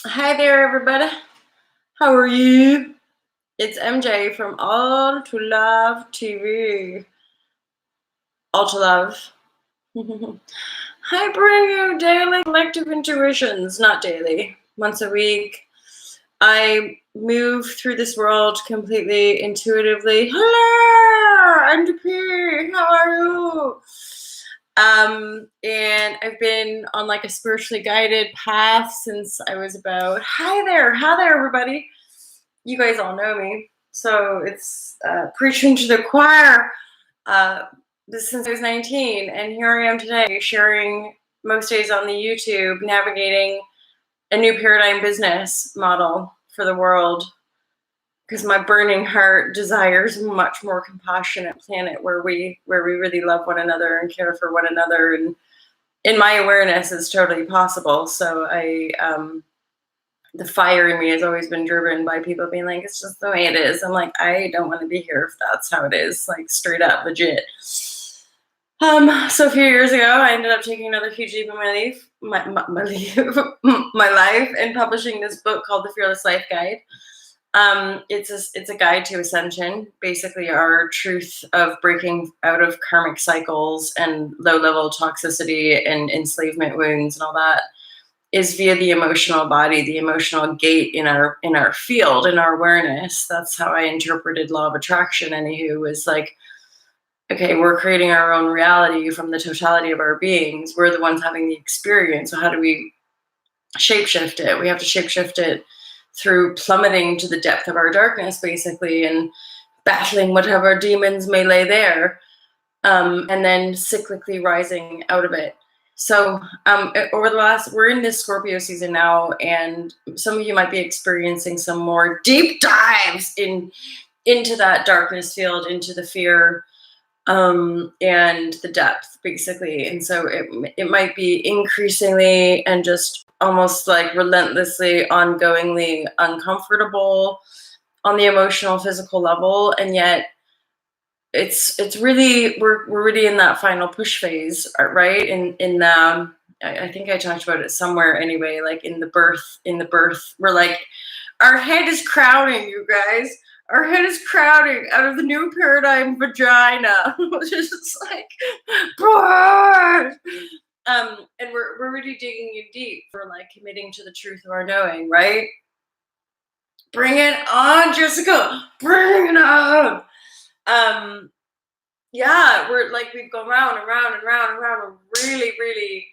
Hi there, everybody. How are you? It's MJ from All to Love TV. All to Love. I bring you daily collective intuitions, not daily, once a week. I move through this world completely intuitively. Hello, NDP, how are you? And I've been on like a spiritually guided path since I was about, hi there, everybody. You guys all know me. So it's preaching to the choir since I was 19. And here I am today sharing most days on the YouTube, navigating a new paradigm business model for the world. Because my burning heart desires a much more compassionate planet where we really love one another and care for one another. And in my awareness, it's totally possible. So the fire in me has always been driven by people being like, it's just the way it is. I'm like, I don't want to be here if that's how it is, like straight up, legit. So a few years ago, I ended up taking another huge leap in my life, and publishing this book called The Fearless Life Guide. It's a guide to ascension, basically our truth of breaking out of karmic cycles and low-level toxicity and enslavement wounds and all that is via the emotional body, the emotional gate in our field, in our awareness. That's how I interpreted law of attraction. Anywho, was like, okay, we're creating our own reality from the totality of our beings. We're the ones having the experience. So how do we shapeshift it? We have to shapeshift it through plummeting to the depth of our darkness, basically, and battling whatever demons may lay there, and then cyclically rising out of it. So over the last, we're in this Scorpio season now, and some of you might be experiencing some more deep dives into that darkness field, into the fear, and the depth, basically. And so it might be increasingly and just almost like relentlessly, ongoingly uncomfortable on the emotional, physical level, and yet it's really we're really in that final push phase, right? I think I talked about it somewhere anyway, like in the birth, we're like, our head is crowding, you guys. Our head is crowding out of the new paradigm vagina, which is just like, and we're really digging in deep for like committing to the truth of our knowing, right? Bring it on, Jessica. Bring it on. Yeah, we're like, we've gone round and round and round and round. We're really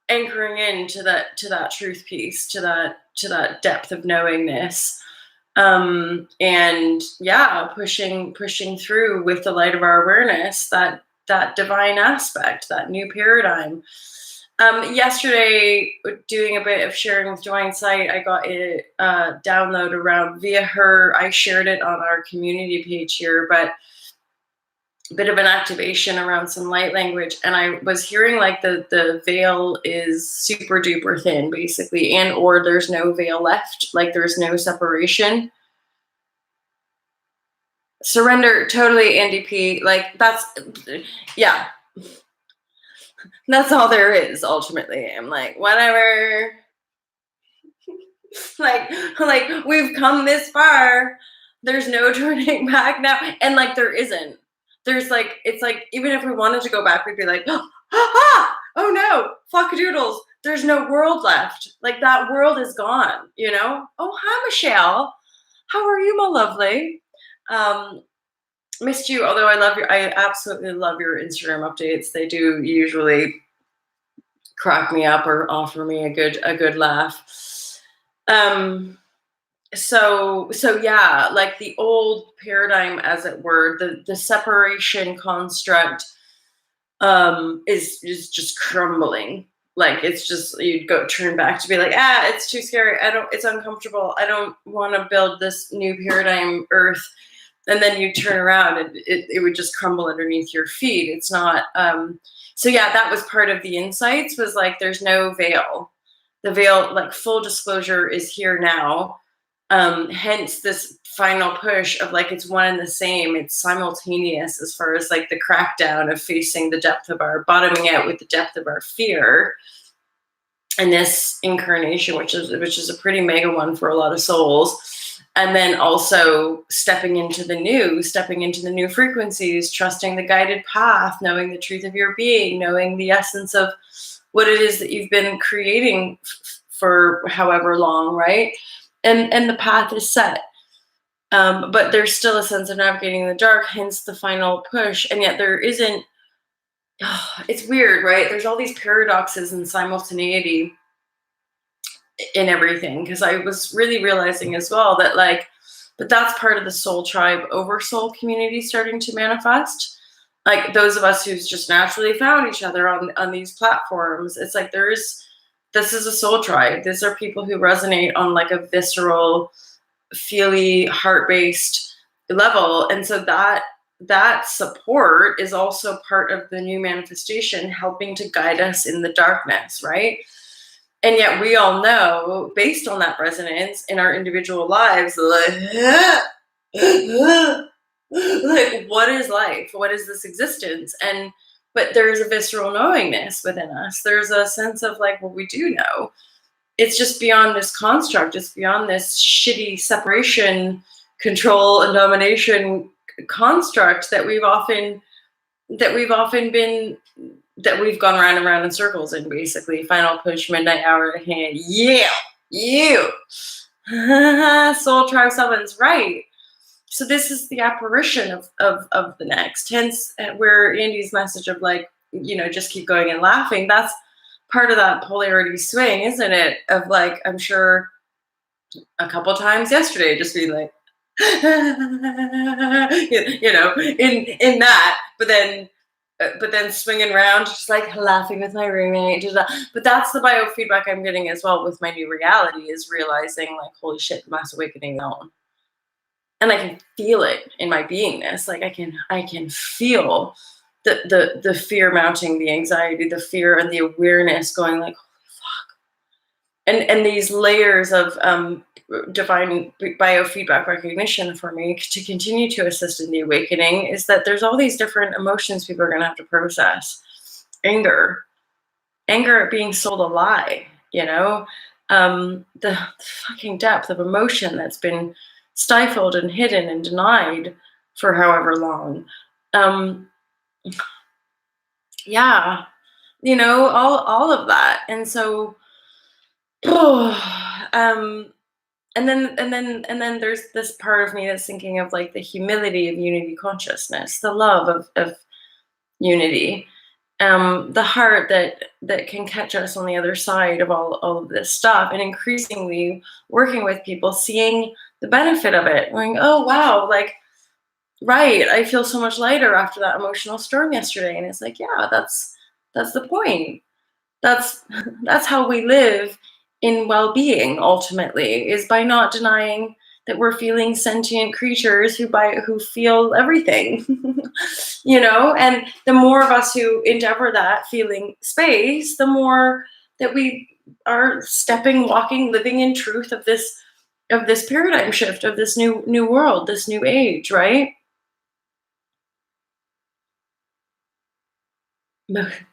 anchoring into that truth piece, to that depth of knowingness. And yeah, pushing through with the light of our awareness, that divine aspect, that new paradigm. Yesterday, doing a bit of sharing with Divine Sight, I got a download around via her. I shared it on our community page here, but a bit of an activation around some light language, and I was hearing like the veil is super duper thin, basically, and or there's no veil left, like there's no separation. Surrender, totally, NDP. Like that's, yeah, that's all there is. Ultimately, I'm like, whatever. like we've come this far. There's no turning back now, and like there isn't. There's like, it's like, even if we wanted to go back, we'd be like, oh no, fuck doodles. There's no world left. Like that world is gone, you know? Oh, hi, Michelle. How are you, my lovely? Missed you, although I absolutely love your Instagram updates. They do usually crack me up or offer me a good laugh. So yeah, like the old paradigm, as it were, the separation construct is just crumbling. Like it's just, you'd go turn back to be like, it's too scary, it's uncomfortable, I don't want to build this new paradigm earth. And then you turn around and it would just crumble underneath your feet. It's not so yeah, that was part of the insights, was like, there's no veil. The veil, like full disclosure, is here now. Hence this final push of like, it's one and the same, it's simultaneous, as far as like the crackdown of facing the depth of our, bottoming out with the depth of our fear, in this incarnation, which is a pretty mega one for a lot of souls. And then also stepping into the new frequencies, trusting the guided path, knowing the truth of your being, knowing the essence of what it is that you've been creating for however long, right? And the path is set. But there's still a sense of navigating the dark, hence the final push. And yet there isn't, it's weird, right? There's all these paradoxes and simultaneity in everything, because I was really realizing as well that but that's part of the soul tribe over soul community starting to manifest. Like those of us who's just naturally found each other on these platforms, it's like this is a soul tribe. These are people who resonate on like a visceral, feely, heart-based level. And so that support is also part of the new manifestation, helping to guide us in the darkness, right? And yet we all know, based on that resonance in our individual lives, like what is life? What is this existence? But there's a visceral knowingness within us. There's a sense of like, well, we do know. It's just beyond this construct. It's beyond this shitty separation, control, and domination construct that we've gone round and round in circles in, basically. Final push, midnight hour at hand. Yeah, you. Soul Tribe 7's right. So this is the apparition of the next. Hence, where Andy's message of like, just keep going and laughing. That's part of that polarity swing, isn't it? Of like, I'm sure a couple times yesterday, just being like, in that, but then swinging around, just like laughing with my roommate. But that's the biofeedback I'm getting as well with my new reality, is realizing like, holy shit, the mass awakening on. And I can feel it in my beingness. Like I can feel the fear mounting, the anxiety, the fear, and the awareness going like, holy fuck. And these layers of divine biofeedback recognition for me to continue to assist in the awakening is that there's all these different emotions people are going to have to process. Anger at being sold a lie, the fucking depth of emotion that's been stifled and hidden and denied for however long. Yeah, all of that. And so, and then there's this part of me that's thinking of like the humility of unity consciousness, the love of unity, the heart that can catch us on the other side of all of this stuff, and increasingly working with people, seeing the benefit of it, going, oh wow, like, right, I feel so much lighter after that emotional storm yesterday. And it's like, yeah, that's the point. That's how we live in well-being, ultimately, is by not denying that we're feeling sentient creatures who feel everything. And the more of us who endeavor that feeling space, the more that we are walking, living in truth of this paradigm shift, of this new world, this new age, right?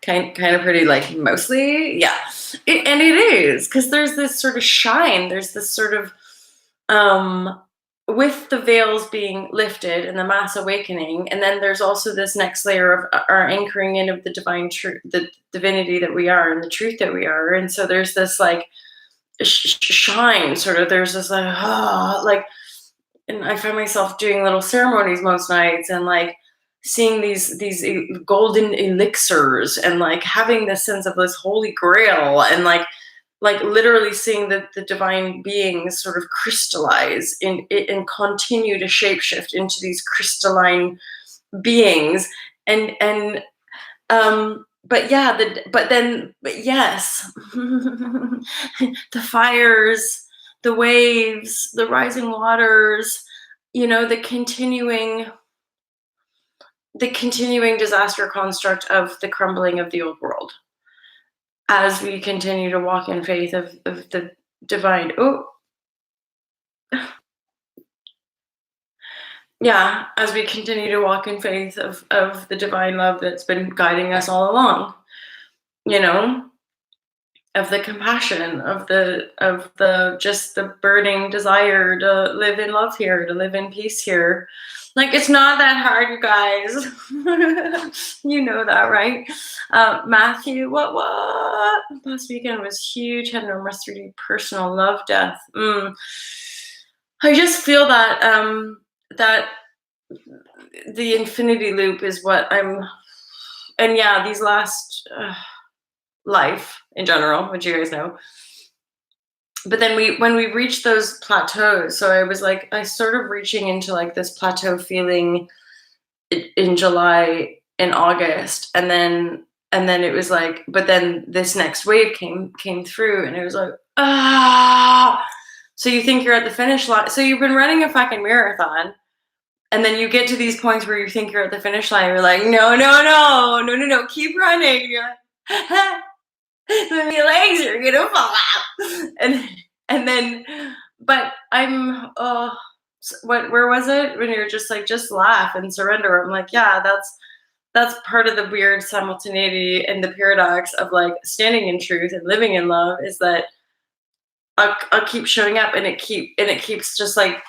Kind of pretty, like, mostly, yeah. And it is, because there's this sort of shine, there's this sort of with the veils being lifted and the mass awakening, and then there's also this next layer of our anchoring in of the divine truth, the divinity that we are, and the truth that we are. And so there's this like shine, sort of, there's this like, and I find myself doing little ceremonies most nights, and like seeing these golden elixirs, and like having this sense of this holy grail, and like literally seeing the divine beings sort of crystallize and continue to shapeshift into these crystalline beings. But yes, the fires, the waves, the rising waters, the continuing disaster construct of the crumbling of the old world, as we continue to walk in faith of the divine. Yeah, as we continue to walk in faith of the divine love that's been guiding us all along, of the compassion, of the just the burning desire to live in love here, to live in peace here. Like, it's not that hard, you guys. You know that, right? Matthew, what? Last weekend was huge. Had an almost 3D personal love death. I just feel that that the infinity loop is what I'm, and yeah, these last life in general, which you guys know. But then when we reached those plateaus, so I was like, I started reaching into like this plateau feeling in July and August, and then it was like, but then this next wave came through, and it was like, so you think you're at the finish line, so you've been running a fucking marathon, and then you get to these points where you think you're at the finish line, you're like, no, keep running. You're like, your legs are gonna fall out. And then, but I'm where was it when you're just like, just laugh and surrender? I'm like, yeah, that's part of the weird simultaneity and the paradox of like standing in truth and living in love, is that I'll keep showing up, and it keeps just like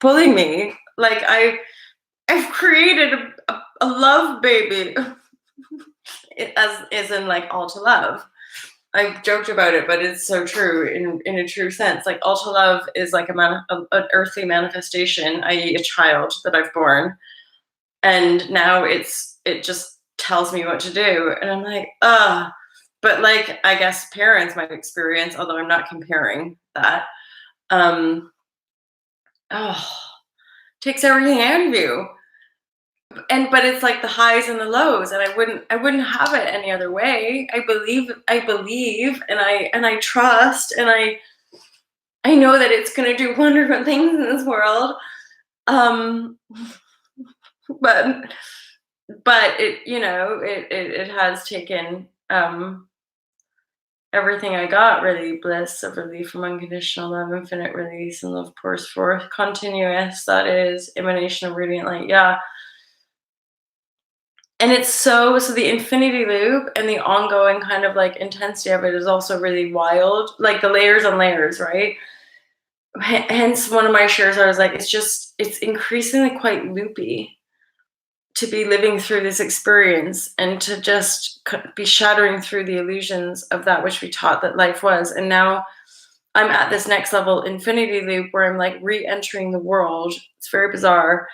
pulling me. Like I've created a love baby. As in like all to love. I joked about it, but it's so true in a true sense. Like, all to love is like an earthly manifestation, i.e. a child that I've born. And now it just tells me what to do. And I'm like, but like, I guess parents might experience, although I'm not comparing that. Takes everything out of you. But it's like the highs and the lows, and I wouldn't have it any other way. I believe, and I trust, and I know that it's going to do wonderful things in this world. But it, it has taken everything I got, really: bliss of relief from unconditional love, infinite release, and love pours forth, continuous, that is, emanation of radiant light. Yeah. And it's so the infinity loop and the ongoing kind of like intensity of it is also really wild, like the layers on layers, right? Hence one of my shares, I was like, it's increasingly quite loopy to be living through this experience, and to just be shattering through the illusions of that which we taught that life was. And now I'm at this next level infinity loop where I'm like re-entering the world. It's very bizarre,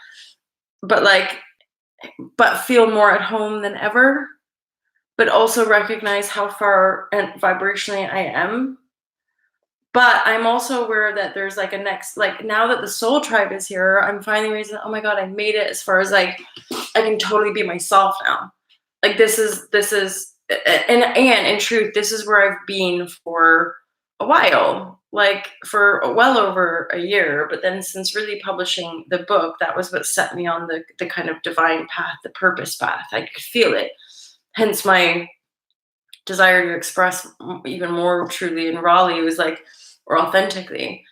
but feel more at home than ever, but also recognize how far and vibrationally I am. But I'm also aware that there's like a next, like, now that the soul tribe is here, I'm finally realizing, oh my God, I made it as far as like, I can totally be myself now. Like, this is, and in truth, this is where I've been for a while, like for well over a year. But then since really publishing the book, that was what set me on the kind of divine path, the purpose path. I could feel it. Hence my desire to express even more truly in Raleigh was like, or authentically,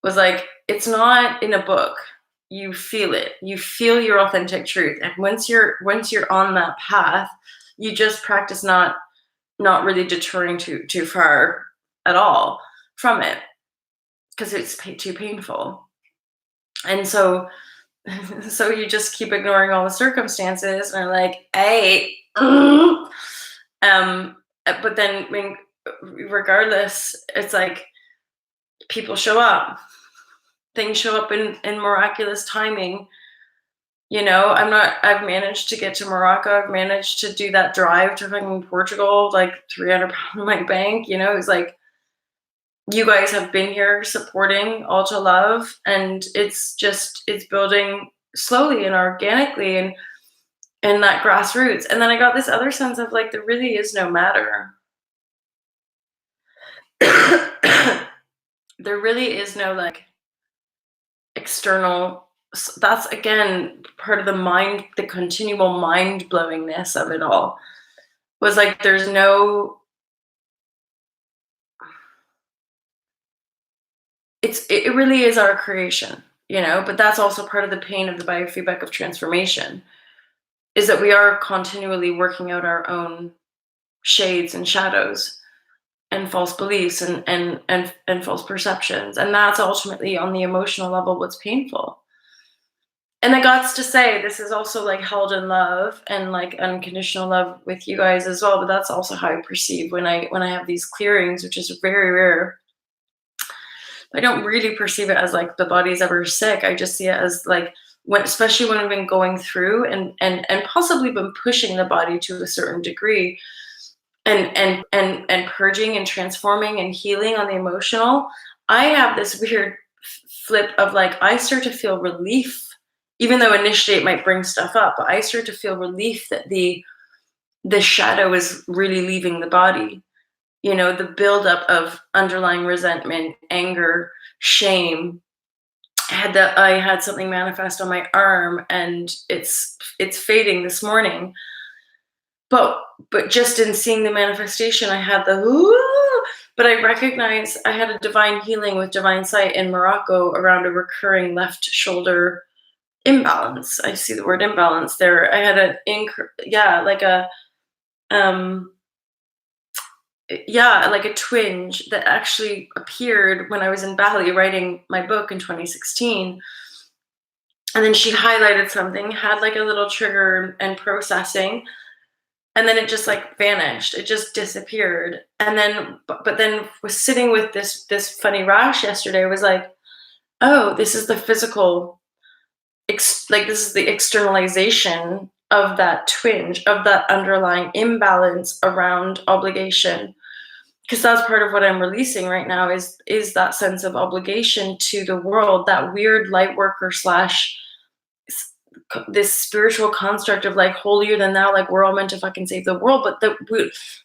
was like, it's not in a book. You feel it. You feel your authentic truth. And once you're on that path, you just practice not really deterring too far at all from it, because it's too painful. And so you just keep ignoring all the circumstances and are like, hey, but then regardless, it's like people show up, things show up in miraculous timing. I've managed to get to Morocco. I've managed to do that drive to fucking Portugal, like 300 pounds in my bank. It's like, you guys have been here supporting All to Love, and it's building slowly and organically and that grassroots. And then I got this other sense of like, there really is no matter. There really is no like external. That's again part of the continual mind blowingness of it all, was like, there's no, it really is our creation, but that's also part of the pain of the biofeedback of transformation, is that we are continually working out our own shades and shadows. false beliefs and false perceptions. And that's ultimately on the emotional level what's painful. And I got to say this is also like held in love and like unconditional love with you guys as well. But that's also how I perceive when I have these clearings, which is very rare. I don't really perceive it as like the body's ever sick. I just see it as like when, especially when I've been going through and possibly been pushing the body to a certain degree, and purging and transforming and healing on the emotional. I have this weird flip of like I start to feel relief, even though initially it might bring stuff up. But I start to feel relief that the shadow is really leaving the body. You know, the buildup of underlying resentment, anger, shame. I had something manifest on my arm, and it's fading this morning. But just in seeing the manifestation, I had the ooh, but I recognize I had a divine healing with divine sight in Morocco around a recurring left shoulder imbalance. I see the word imbalance there. I had like a twinge that actually appeared when I was in Bali writing my book in 2016. And then she highlighted something, had like a little trigger and processing, and then it just like vanished. It just disappeared. And then, but then was sitting with this funny rash yesterday. I was like, oh, this is the physical, this is the externalization of that twinge, of that underlying imbalance around obligation. Because that's part of what I'm releasing right now is that sense of obligation to the world, that weird light worker slash this spiritual construct of like holier than thou, like we're all meant to fucking save the world. But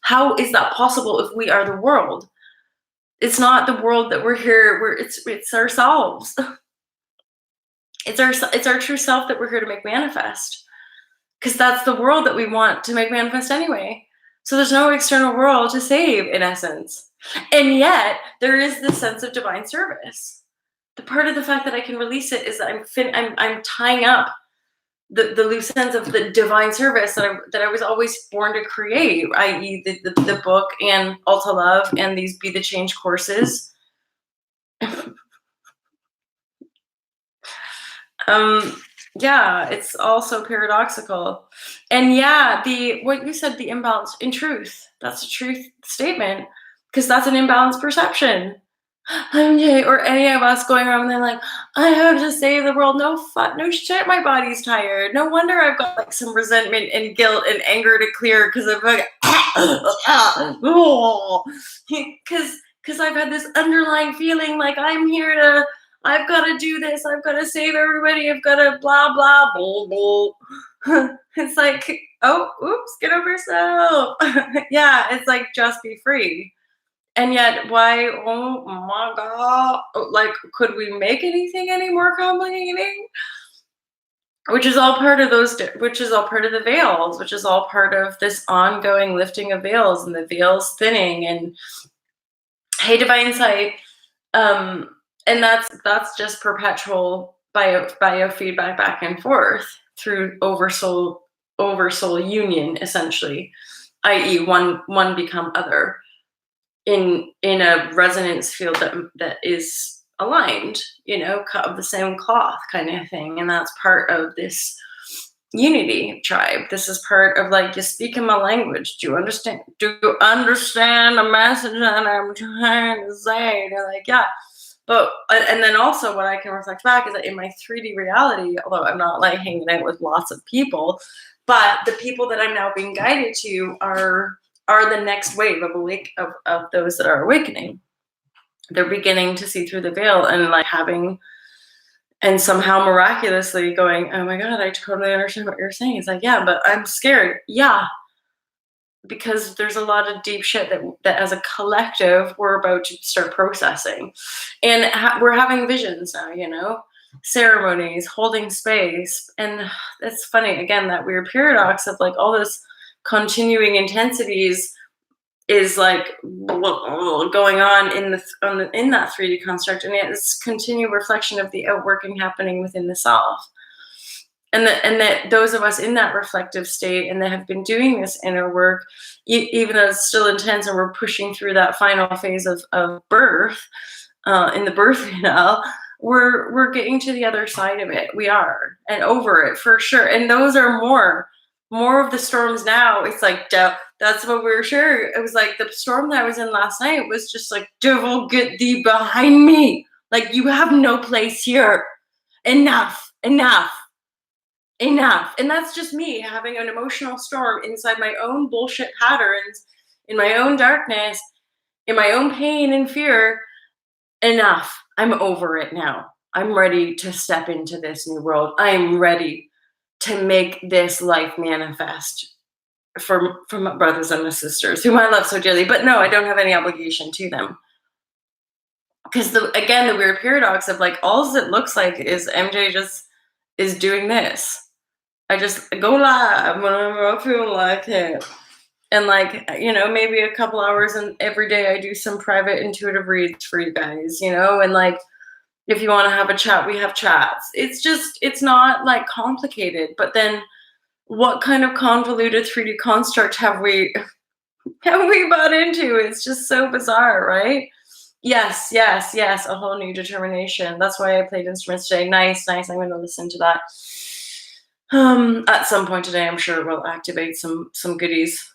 how is that possible if we are the world? It's not the world that we're here. It's ourselves. It's our true self that we're here to make manifest. Because that's the world that we want to make manifest anyway. So there's no external world to save, in essence. And yet, there is this sense of divine service. The part of the fact that I can release it is that I'm tying up the loose ends of the divine service that I was always born to create, i.e. the book and Alta Love and these Be the Change courses. Yeah, it's also paradoxical. And yeah, what you said, the imbalance, in truth, that's a truth statement, because that's an imbalanced perception. Or any of us going around and like, I have to save the world. No shit, my body's tired. No wonder I've got like some resentment and guilt and anger to clear because I'm like, because I've had this underlying feeling like I've got to do this. I've got to save everybody. I've got to blah, blah, blah, blah. It's like, oh, oops, get over yourself. Yeah, it's like, just be free. And yet, why, oh my God, like, could we make anything any more complicated? Which is all part of the veils, which is all part of this ongoing lifting of veils and the veils thinning and, hey, divine sight. And that's just perpetual biofeedback back and forth through oversoul union, essentially, i.e. one become other in a resonance field that is aligned, cut of the same cloth kind of thing. And that's part of this unity tribe. This is part of like, you speak in my language. Do you understand the message that I'm trying to say? And they're like, yeah. But, and then also what I can reflect back is that in my 3D reality, although I'm not like hanging out with lots of people, but the people that I'm now being guided to are the next wave of those that are awakening. They're beginning to see through the veil and like and somehow miraculously going, oh my God, I totally understand what you're saying. It's like, yeah, but I'm scared. Yeah. Because there's a lot of deep shit that as a collective we're about to start processing, and we're having visions now, ceremonies, holding space. And it's funny, again, that weird paradox of like all this continuing intensities is like going on in that 3D construct, and yet it's continued reflection of the outworking happening within the self. and that those of us in that reflective state and that have been doing this inner work, even though it's still intense and we're pushing through that final phase of birth, in the birth canal, we're getting to the other side of it. We are, and over it for sure. And those are more of the storms now. It's like, that's what we were sure. It was like the storm that I was in last night was just like, devil, get thee behind me. Like, you have no place here. Enough, enough, enough. And that's just me having an emotional storm inside my own bullshit patterns, in my own darkness, in my own pain and fear. Enough. I'm over it now. I'm ready to step into this new world. I'm ready to make this life manifest for my brothers and my sisters, whom I love so dearly. But no, I don't have any obligation to them. Because again, the weird paradox of like, all it looks like is MJ just is doing this. I just go live whenever I feel like it. And like, maybe a couple hours and every day I do some private intuitive reads for you guys, and like, if you want to have a chat, we have chats. It's not like complicated. But then what kind of convoluted 3D construct have we bought into? It's just so bizarre, right? Yes, yes, yes. A whole new determination. That's why I played instruments today. Nice. I'm going to listen to that. At some point today, I'm sure we'll activate some goodies.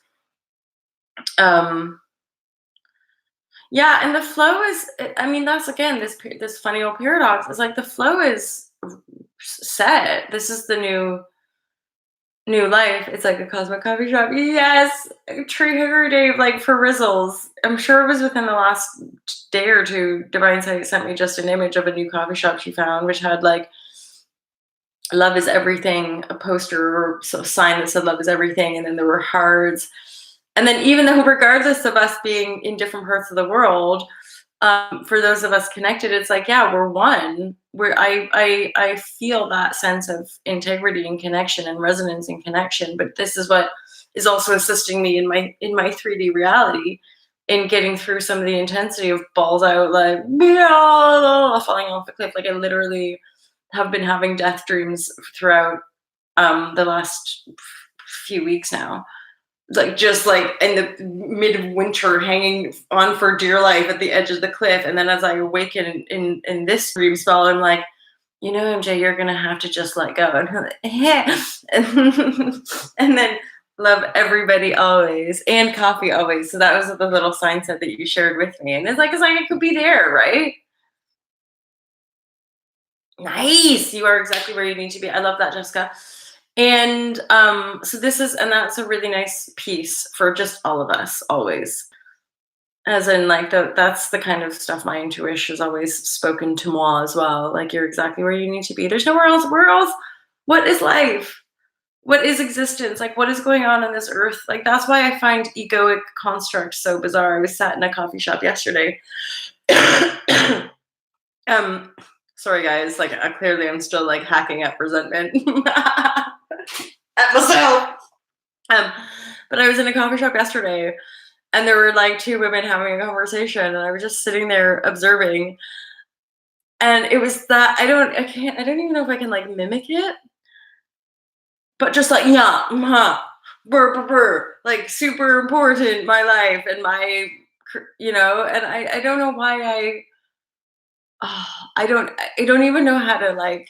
Yeah, and the flow is, I mean, that's again this funny old paradox. It's like the flow is set. This is the new life. It's like a cosmic coffee shop. Yes, tree hugger Dave, like for Rizzles. I'm sure it was within the last day or two. Divine Sight sent me just an image of a new coffee shop she found, which had like love is everything, a poster or a sign that said love is everything, and then there were hearts. And then even though, regardless of us being in different parts of the world, for those of us connected, it's like, yeah, we're one. I feel that sense of integrity and connection and resonance and connection. But this is what is also assisting me in my 3D reality, in getting through some of the intensity of balls out, like falling off the cliff. Like, I literally have been having death dreams throughout the last few weeks now. Like, just like in the midwinter, hanging on for dear life at the edge of the cliff. And then as I awaken in this dream spell, I'm like, MJ, you're gonna have to just let go. And I'm like, and then love everybody always, and coffee always. So that was the little sign set that you shared with me. And it's like I could be there, right? Nice. You are exactly where you need to be. I love that, Jessica. And so that's a really nice piece for just all of us, always. As in, like, that's the kind of stuff my intuition has always spoken to moi as well. Like, you're exactly where you need to be. There's nowhere else. Where else? What is life? What is existence? Like, what is going on this earth? Like, that's why I find egoic construct so bizarre. I was sat in a coffee shop yesterday. Sorry guys, like, clearly I'm still like hacking at resentment at myself. But I was in a coffee shop yesterday, and there were like two women having a conversation, and I was just sitting there observing. And it was that I don't even know if I can like mimic it, but just like, yeah, burr, like, super important, my life and my, and I don't know why I don't even know how to like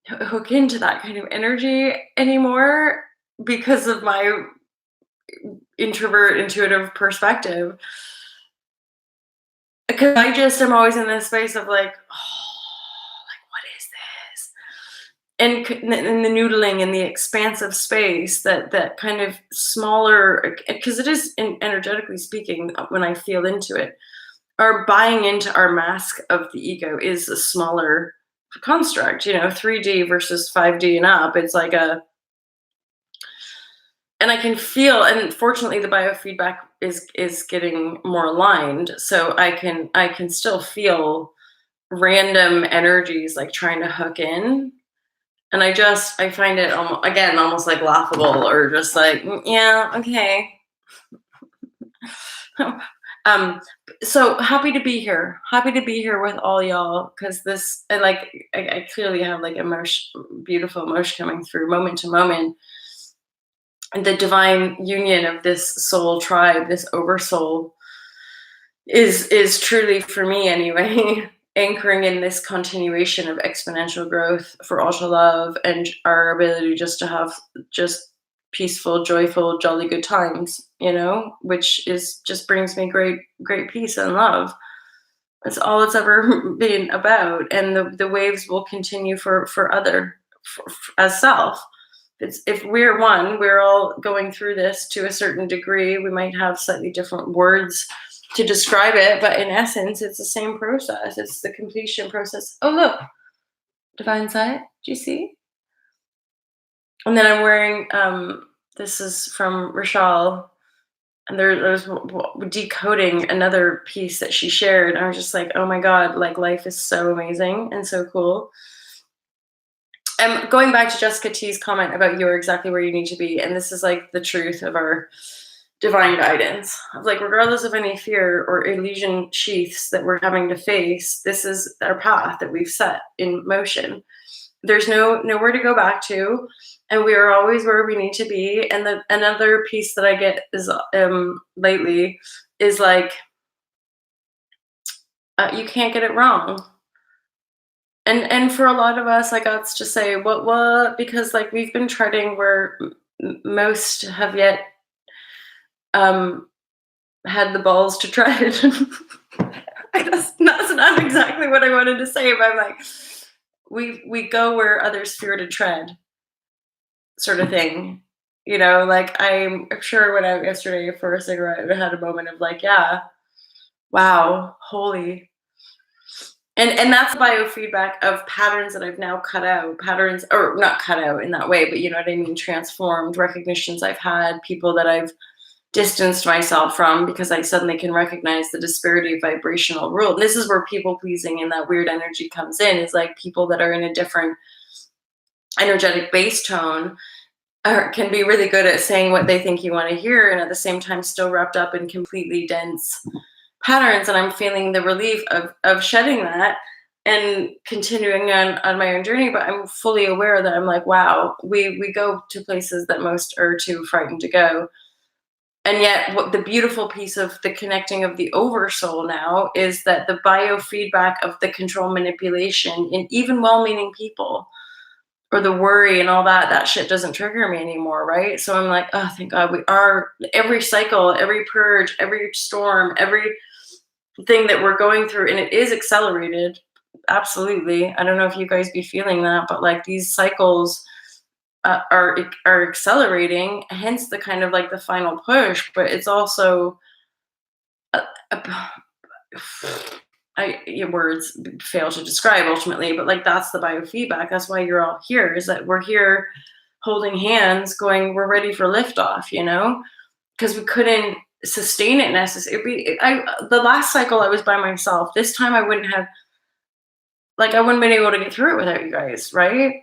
hook into that kind of energy anymore because of my introvert intuitive perspective. Because I just am always in this space of like, like, what is this? And in the noodling and the expansive space, that kind of smaller, because it is, energetically speaking, when I feel into it, our buying into our mask of the ego is a smaller construct, 3D versus 5D and up. It's like and I can feel, and fortunately the biofeedback is getting more aligned, so I can still feel random energies like trying to hook in. And I find it almost like laughable, or just like, yeah, okay. Um, so happy to be here. Happy to be here with all y'all because this, and like, I clearly have like beautiful emotion coming through moment to moment. And the divine union of this soul tribe, this oversoul, is truly for me anyway, anchoring in this continuation of exponential growth for all to love and our ability just to have just peaceful, joyful, jolly good times, which is just brings me great peace and love. That's all it's ever been about. And the waves will continue as self. If we're one, we're all going through this to a certain degree. We might have slightly different words to describe it, but in essence, it's the same process. It's the completion process. Oh, look, divine side. Do you see? And then I'm wearing, this is from Rochelle, and there's decoding another piece that she shared. And I was just like, oh my God, like life is so amazing and so cool. Going back to Jessica T's comment about you're exactly where you need to be. And this is like the truth of our divine guidance. Like, regardless of any fear or illusion sheaths that we're having to face, this is our path that we've set in motion. There's nowhere to go back to, and we are always where we need to be. And another piece that I get is lately is like, you can't get it wrong. And for a lot of us, I got to say what because like we've been treading where most have yet had the balls to tread. That's not exactly what I wanted to say, but I'm like, we go where others fear to tread, sort of thing. Like I'm sure when I went yesterday for a cigarette, I had a moment of like, yeah, wow, holy. And that's biofeedback of patterns that I've now cut out, patterns, or not cut out in that way, but you know what I mean, transformed recognitions I've had, people that I've distanced myself from because I suddenly can recognize the disparity of vibrational world. This is where people pleasing and that weird energy comes in, is like people that are in a different energetic base tone can be really good at saying what they think you want to hear, and at the same time still wrapped up in completely dense patterns. And I'm feeling the relief of shedding that and continuing on my own journey. But I'm fully aware that I'm like, wow, we go to places that most are too frightened to go. And yet what the beautiful piece of the connecting of the oversoul now is that the biofeedback of the control manipulation in even well-meaning people, or the worry and all that shit doesn't trigger me anymore, right? So I'm like, oh, thank God, we are, every cycle, every purge, every storm, every thing that we're going through, and it is accelerated, absolutely. I don't know if you guys be feeling that, but like these cycles are accelerating, hence the kind of like the final push. But it's also your words fail to describe ultimately, but like that's the biofeedback. That's why you're all here, is that we're here holding hands going, we're ready for liftoff, because we couldn't sustain it necessarily. The last cycle I was by myself. This time I wouldn't have been able to get through it without you guys, right?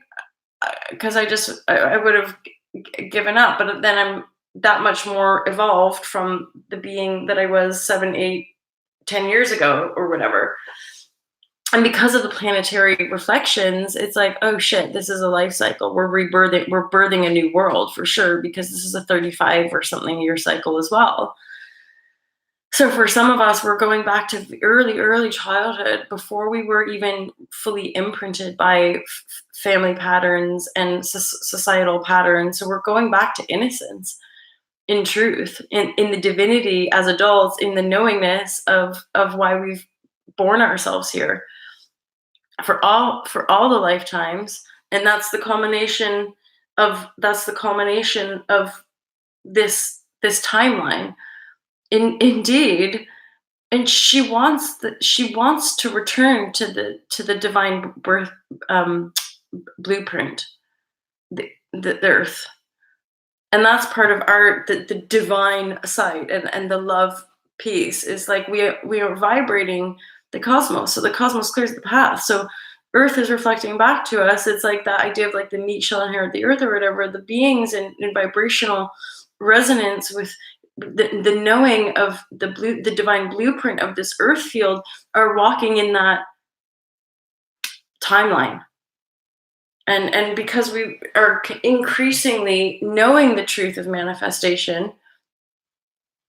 Because I would have given up. But then I'm that much more evolved from the being that I was 7, 8, 10 years ago or whatever. And because of the planetary reflections, it's like, oh shit, this is a life cycle. We're birthing a new world for sure, because this is a 35 or something year cycle as well. So for some of us, we're going back to early childhood, before we were even fully imprinted by family patterns and societal patterns. So we're going back to innocence, in truth, in the divinity as adults, in the knowingness of why we've born ourselves here for all the lifetimes. And that's the culmination of this timeline. Indeed. And she wants to return to the divine birth blueprint, the earth. And that's part of the divine side, and the love piece is like we are vibrating the cosmos. So the cosmos clears the path. So earth is reflecting back to us. It's like that idea of like the meat shall inherit the earth or whatever. The beings in vibrational resonance with the knowing of the divine blueprint of this earth field are walking in that timeline. And because we are increasingly knowing the truth of manifestation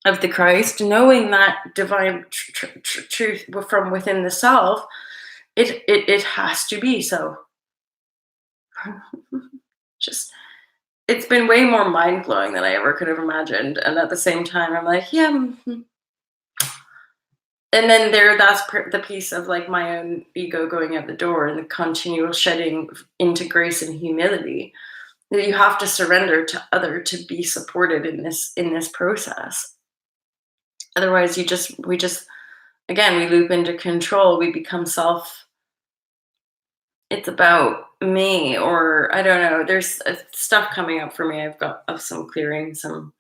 of the Christ, knowing that divine truth from within the self, it has to be so. Just, it's been way more mind blowing than I ever could have imagined, and at the same time, I'm like, yeah. And then that's the piece of like my own ego going out the door, and the continual shedding into grace and humility that you have to surrender to other to be supported in this process. Otherwise, we just again, we loop into control. We become self. It's about me, or I don't know. There's stuff coming up for me. I've got some clearing, some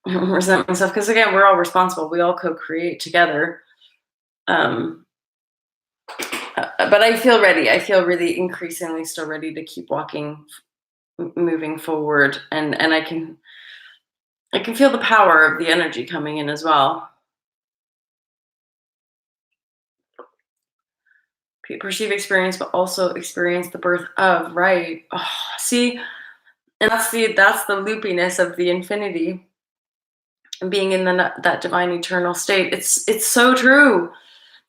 resentment stuff, because again, we're all responsible. We all co-create together. But I feel ready. I feel really increasingly still ready to keep walking, moving forward, and I can feel the power of the energy coming in as well. Perceive experience, but also experience the birth of, right? Oh, see, and that's the loopiness of the infinity and being in that divine eternal state. It's so true.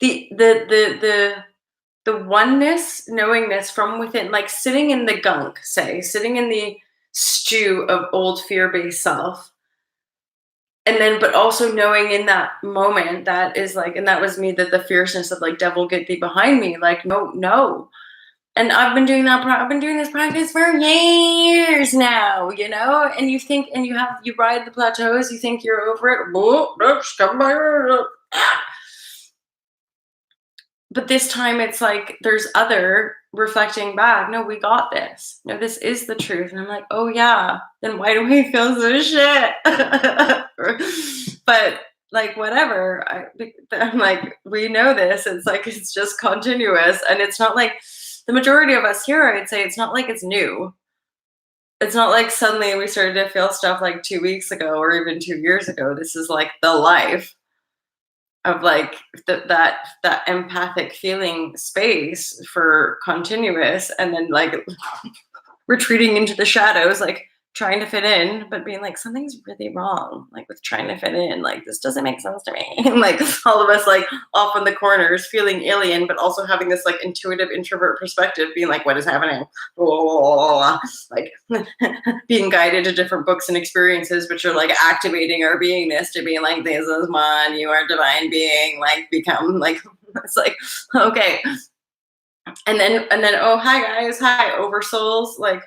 The oneness, knowingness from within, like sitting in the gunk, sitting in the stew of old fear-based self. And then, but also knowing in that moment that is like, and that was me, that the fierceness of like, devil, get thee behind me. Like, no. And I've been doing this practice for years now, and you think, and you ride the plateaus, you think you're over it. But this time it's like, there's other reflecting back. No, we got this. No, this is the truth. And I'm like, oh yeah, then why do we feel so shit? But like, whatever. I'm like, we know this. It's like, it's just continuous. And it's not like the majority of us here, I'd say it's not like it's new. It's not like suddenly we started to feel stuff like 2 weeks ago or even 2 years ago. This is like the life of like that empathic feeling space for continuous, and then like retreating into the shadows, like trying to fit in, but being like, something's really wrong, like with trying to fit in, like this doesn't make sense to me. And like all of us like off in the corners feeling alien, but also having this like intuitive introvert perspective, being like, what is happening? Like being guided to different books and experiences, which are like activating our beingness to be like, this is one, you are divine being, like become like, it's like, okay. And then oh, hi guys, hi oversouls, like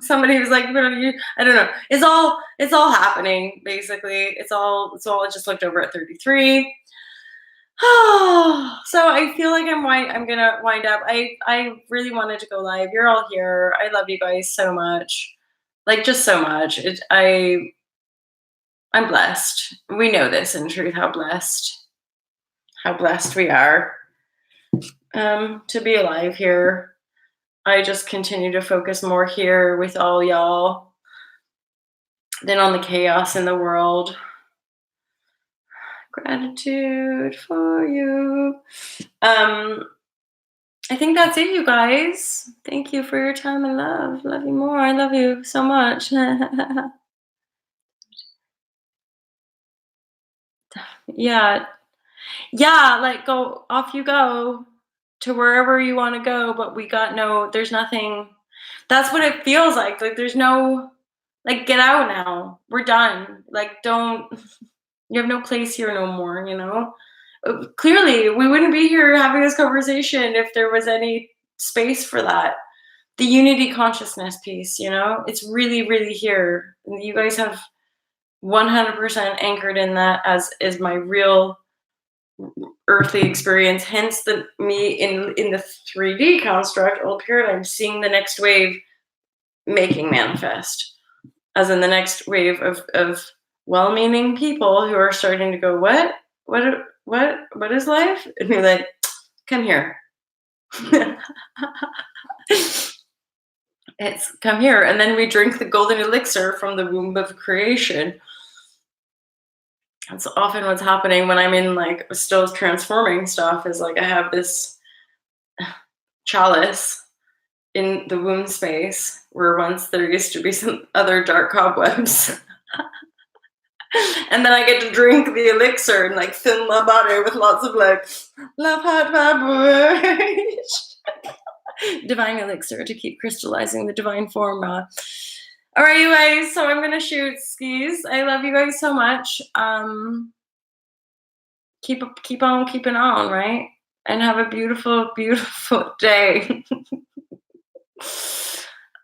somebody was like, I don't know, it's all happening basically. It's all I just looked over at 33. So I feel like I'm gonna wind up. I really wanted to go live. You're all here. I love you guys so much, like just so much. I'm blessed. We know this in truth, how blessed we are to be alive here. I just continue to focus more here with all y'all than on the chaos in the world. Gratitude for you. I think that's it, you guys. Thank you for your time and love. Love you more. I love you so much. Yeah, like go off you go to wherever you want to go, but there's nothing. That's what it feels like there's no, like, get out now, we're done, like, you have no place here no more, clearly we wouldn't be here having this conversation if there was any space for that. The unity consciousness piece, it's really, really here. You guys have 100% anchored in that, as is my real earthly experience, hence me in the 3D construct old paradigm, seeing the next wave making manifest, as in the next wave of well-meaning people who are starting to go, what is life? And you're like, come here. It's come here. And then we drink the golden elixir from the womb of creation, That's often what's happening when I'm in like still transforming stuff, is like I have this chalice in the womb space where once there used to be some other dark cobwebs. And then I get to drink the elixir and like fill my body with lots of like love heart vibration. Divine elixir to keep crystallizing the divine form. All right, you guys. So I'm gonna shoot skis. I love you guys so much. Keep on keeping on, right? And have a beautiful, beautiful day.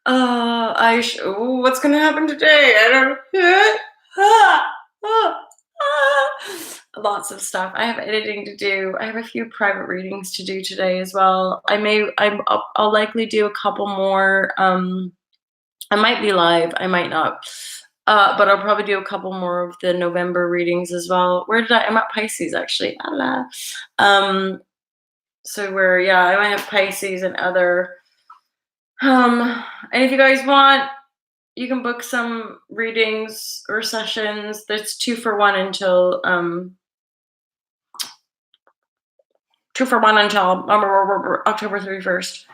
What's gonna happen today? I don't. Lots of stuff. I have editing to do. I have a few private readings to do today as well. I'll likely do a couple more. I might be live. I might not. But I'll probably do a couple more of the November readings as well. I'm at Pisces actually. So I might have Pisces and other. And if you guys want, you can book some readings or sessions. There's 2 for 1 until 2 for 1 until October 31st.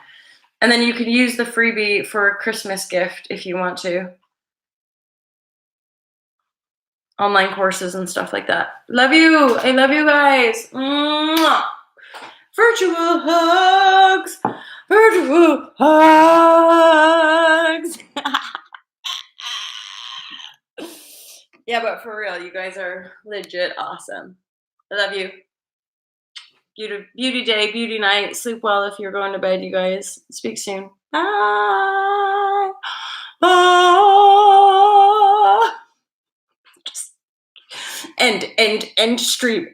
And then you can use the freebie for a Christmas gift if you want to. Online courses and stuff like that. Love you. I love you guys. Mwah. Virtual hugs. Virtual hugs. Yeah, but for real, you guys are legit awesome. I love you. Beauty day, beauty night. Sleep well if you're going to bed, you guys. Speak soon. Bye. Bye. End stream.